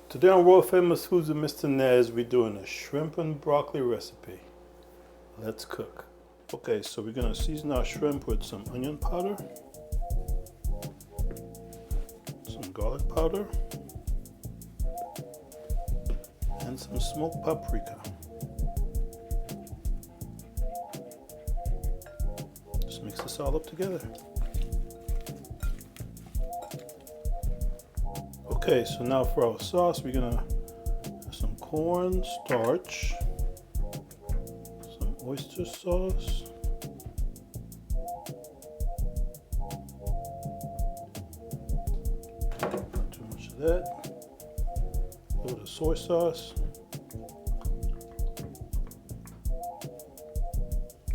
Today on World Famous Foods with Mr. Nez, we're doing a shrimp and broccoli recipe. Let's cook. Okay, so we're gonna season our shrimp with some onion powder, some garlic powder, and some smoked paprika. Just mix this all up together. Okay, so now for our sauce, we're gonna have some corn starch, some oyster sauce, not too much of that, a little bit of soy sauce.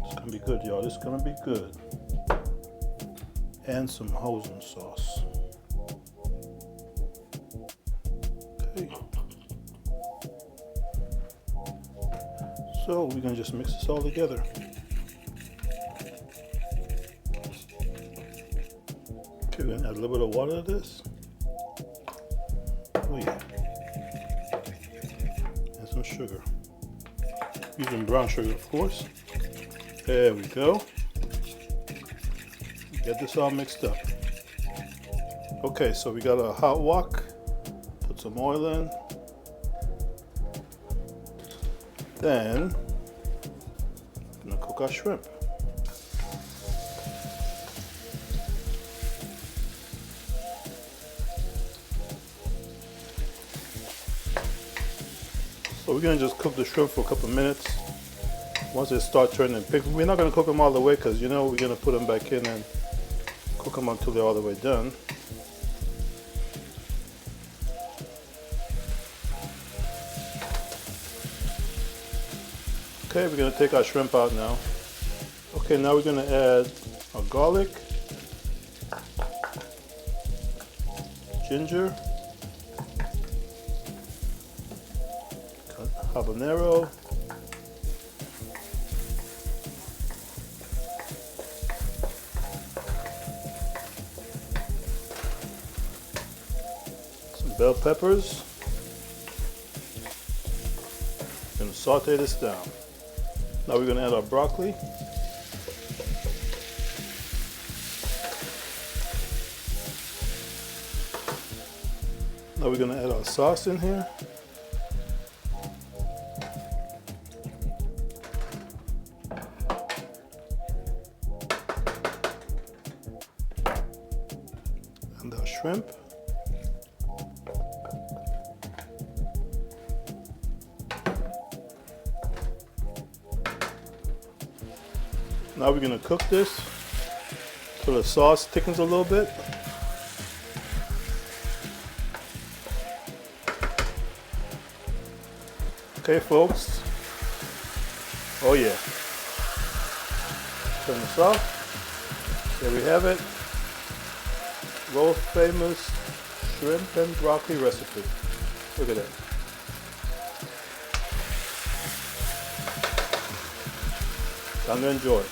It's gonna be good, y'all. This is gonna be good. And some Hoisin sauce. So we're gonna just mix this all together. Okay, we're gonna add a little bit of water to this. Oh yeah. And some sugar. Using brown sugar, of course. There we go. Get this all mixed up. Okay, so we got a hot wok. Put some oil in. Then, I'm gonna cook our shrimp. So we're gonna just cook the shrimp for a couple of minutes. Once they start turning pink, we're not gonna cook them all the way because you know we're gonna put them back in and cook them until they're all the way done. Okay, we're going to take our shrimp out now. Okay, now we're going to add our garlic, ginger, habanero, some bell peppers. We're going to saute this down. Now we're going to add our broccoli. Now we're going to add our sauce in here. And our shrimp. Now we're going to cook this till the sauce thickens a little bit. Okay, folks. Oh yeah. Turn this off. There we have it. World famous shrimp and broccoli recipe. Look at that. Time to enjoy.